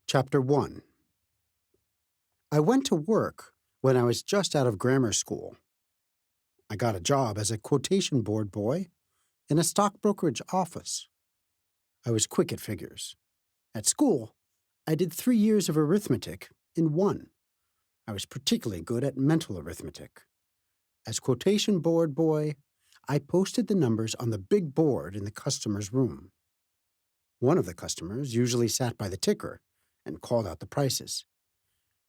Chapter 1. I went to work when I was just out of grammar school. I got a job as a quotation-board boy in a stock brokerage office. I was quick at figures. At school, I did 3 years of arithmetic in one. I was particularly good at mental arithmetic. As quotation-board boy, I posted the numbers on the big board in the customer's room. One of the customers usually sat by the ticker and called out the prices.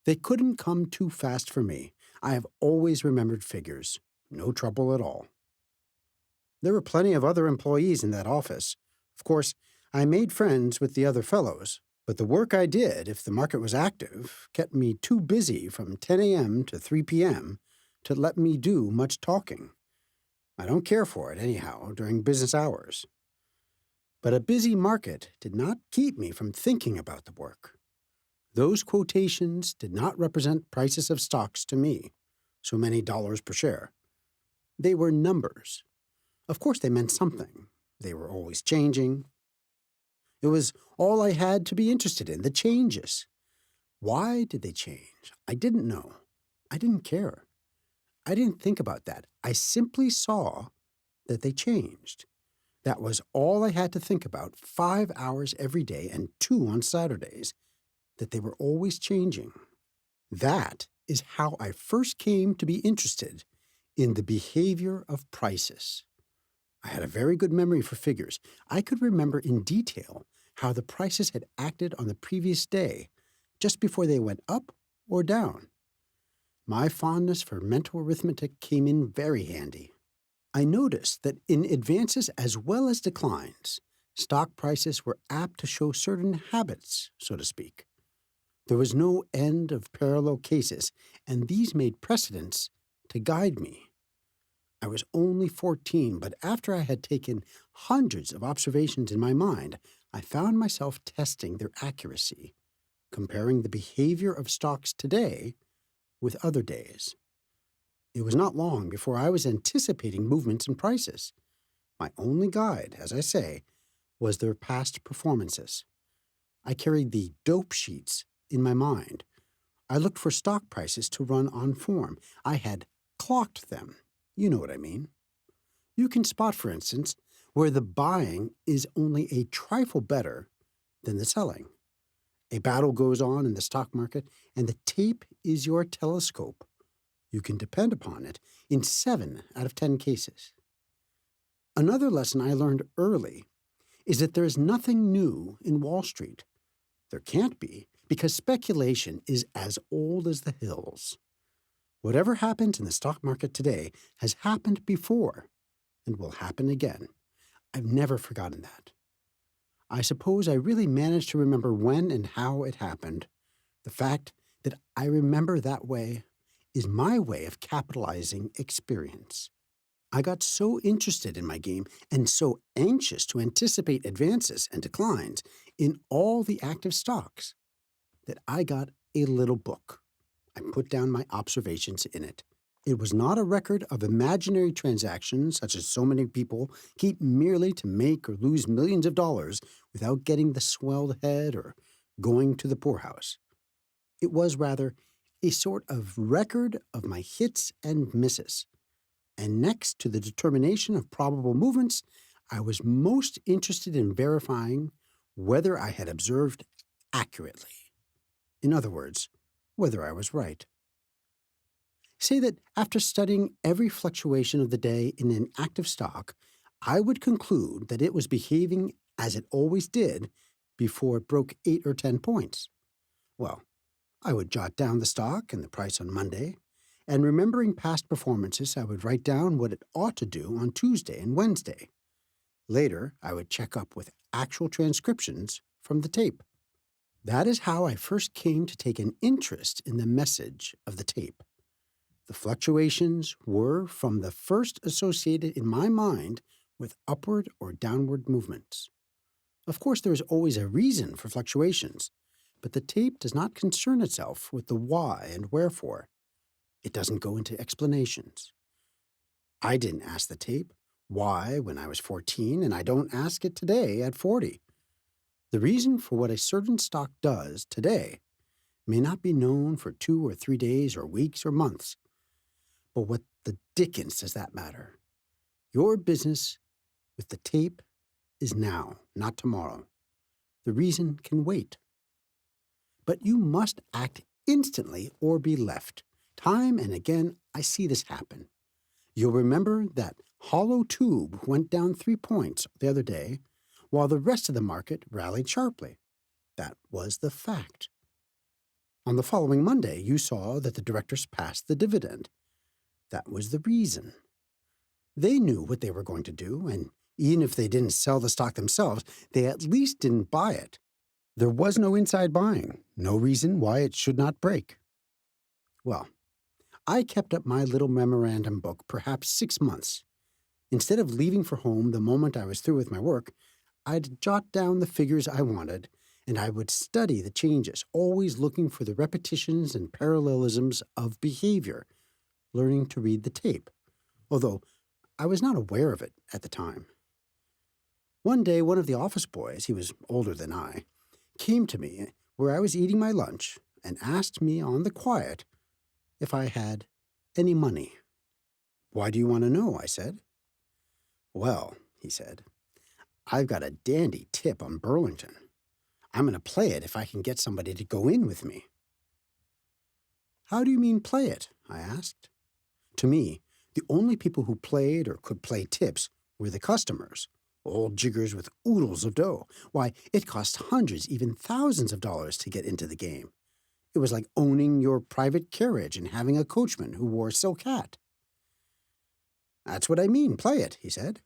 They couldn't come too fast for me. I have always remembered figures. No trouble at all. There were plenty of other employees in that office. Of course, I made friends with the other fellows, but the work I did, if the market was active, kept me too busy from 10 a.m. to 3 p.m. to let me do much talking. I don't care for it, anyhow, during business hours. But a busy market did not keep me from thinking about the work. Those quotations did not represent prices of stocks to me, so many dollars per share. They were numbers. Of course they meant something. They were always changing. It was all I had to be interested in, the changes. Why did they change? I didn't know. I didn't care. I didn't think about that. I simply saw that they changed. That was all I had to think about 5 hours every day and 2 on Saturdays, that they were always changing. That is how I first came to be interested in the behavior of prices. I had a very good memory for figures. I could remember in detail how the prices had acted on the previous day, just before they went up or down. My fondness for mental arithmetic came in very handy. I noticed that in advances as well as declines, stock prices were apt to show certain habits, so to speak. There was no end of parallel cases, and these made precedents to guide me. I was only 14, but after I had taken hundreds of observations in my mind, I found myself testing their accuracy, comparing the behavior of stocks today with other days. It was not long before I was anticipating movements in prices. My only guide, as I say, was their past performances. I carried the dope sheets in my mind. I looked for stock prices to run on form. I had clocked them. You know what I mean. You can spot, for instance, where the buying is only a trifle better than the selling. A battle goes on in the stock market, and the tape is your telescope. You can depend upon it in 7 out of 10 cases. Another lesson I learned early is that there is nothing new in Wall Street. There can't be, because speculation is as old as the hills. Whatever happens in the stock market today has happened before and will happen again. I've never forgotten that. I suppose I really managed to remember when and how it happened. The fact that I remember that way is my way of capitalizing experience. I got so interested in my game and so anxious to anticipate advances and declines in all the active stocks that I got a little book. I put down my observations in it. It was not a record of imaginary transactions such as so many people keep merely to make or lose millions of dollars without getting the swelled head or going to the poorhouse. It was rather a sort of record of my hits and misses. And next to the determination of probable movements, I was most interested in verifying whether I had observed accurately. In other words, whether I was right. Say that after studying every fluctuation of the day in an active stock, I would conclude that it was behaving as it always did before it broke 8 or 10 points. Well, I would jot down the stock and the price on Monday, and remembering past performances, I would write down what it ought to do on Tuesday and Wednesday. Later, I would check up with actual transcriptions from the tape. That is how I first came to take an interest in the message of the tape. The fluctuations were from the first associated in my mind with upward or downward movements. Of course, there is always a reason for fluctuations, but the tape does not concern itself with the why and wherefore. It doesn't go into explanations. I didn't ask the tape why when I was 14, and I don't ask it today at 40. The reason for what a certain stock does today may not be known for 2 or 3 days or weeks or months. But what the dickens does that matter? Your business with the tape is now, not tomorrow. The reason can wait. But you must act instantly or be left. Time and again, I see this happen. You'll remember that hollow tube went down 3 points the other day, while the rest of the market rallied sharply. That was the fact. On the following Monday, you saw that the directors passed the dividend. That was the reason. They knew what they were going to do, and even if they didn't sell the stock themselves, they at least didn't buy it. There was no inside buying, no reason why it should not break. Well, I kept up my little memorandum book perhaps 6 months. Instead of leaving for home the moment I was through with my work, I'd jot down the figures I wanted, and I would study the changes, always looking for the repetitions and parallelisms of behavior, learning to read the tape, although I was not aware of it at the time. One day, one of the office boys, he was older than I, came to me where I was eating my lunch and asked me on the quiet if I had any money. "Why do you want to know?" I said. "Well," he said, "I've got a dandy tip on Burlington. I'm going to play it if I can get somebody to go in with me." "How do you mean play it?" I asked. To me, the only people who played or could play tips were the customers, old jiggers with oodles of dough. Why, it cost hundreds, even thousands of dollars to get into the game. It was like owning your private carriage and having a coachman who wore a silk hat. "That's what I mean, play it," he said.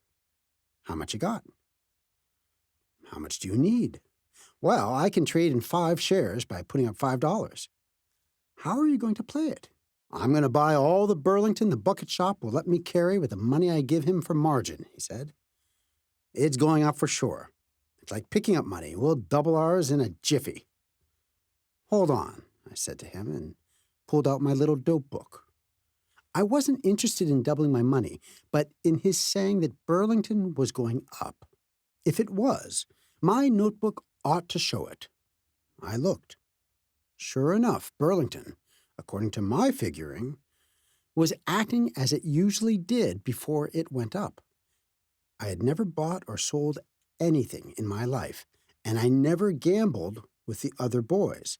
"How much you got?" "How much do you need?" "Well, I can trade in 5 shares by putting up $5. "How are you going to play it?" "I'm going to buy all the Burlington the bucket shop will let me carry with the money I give him for margin," he said. "It's going up for sure. It's like picking up money. We'll double ours in a jiffy." "Hold on," I said to him, and pulled out my little dope book. I wasn't interested in doubling my money, but in his saying that Burlington was going up. If it was, my notebook ought to show it. I looked. Sure enough, Burlington, according to my figuring, was acting as it usually did before it went up. I had never bought or sold anything in my life, and I never gambled with the other boys.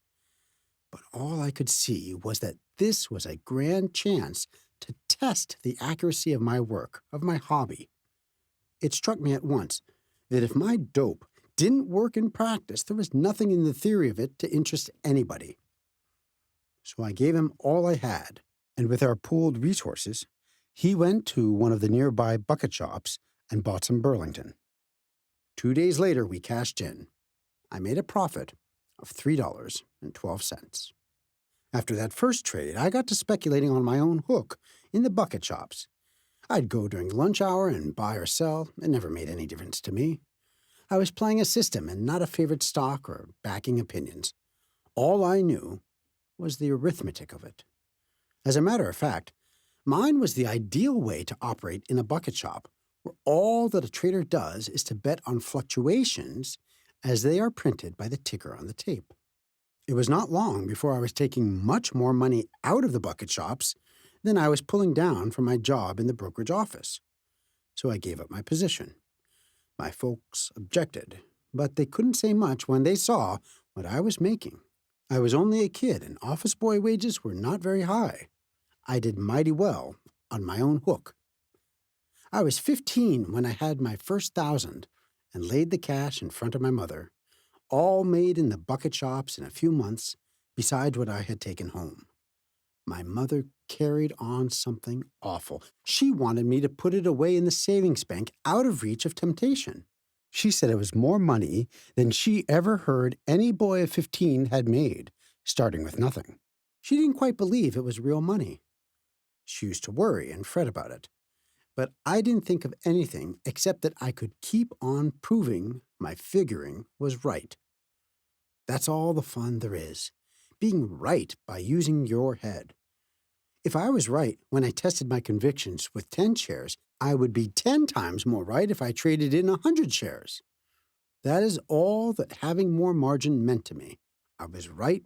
But all I could see was that this was a grand chance to test the accuracy of my work, of my hobby. It struck me at once that if my dope didn't work in practice, there was nothing in the theory of it to interest anybody. So I gave him all I had, and with our pooled resources, he went to one of the nearby bucket shops and bought some Burlington. 2 days later, we cashed in. I made a profit of $3.12. After that first trade, I got to speculating on my own hook in the bucket shops. I'd go during lunch hour and buy or sell. It never made any difference to me. I was playing a system and not a favorite stock or backing opinions. All I knew was the arithmetic of it. As a matter of fact, mine was the ideal way to operate in a bucket shop, where all that a trader does is to bet on fluctuations as they are printed by the ticker on the tape. It was not long before I was taking much more money out of the bucket shops than I was pulling down from my job in the brokerage office. So I gave up my position. My folks objected, but they couldn't say much when they saw what I was making. I was only a kid, and office boy wages were not very high. I did mighty well on my own hook. I was 15 when I had my first 1,000 and laid the cash in front of my mother, all made in the bucket shops in a few months, besides what I had taken home. My mother carried on something awful. She wanted me to put it away in the savings bank out of reach of temptation. She said it was more money than she ever heard any boy of 15 had made, starting with nothing. She didn't quite believe it was real money. She used to worry and fret about it. But I didn't think of anything except that I could keep on proving my figuring was right. That's all the fun there is, being right by using your head. If I was right when I tested my convictions with 10 shares, I would be 10 times more right if I traded in 100 shares. That is all that having more margin meant to me. I was right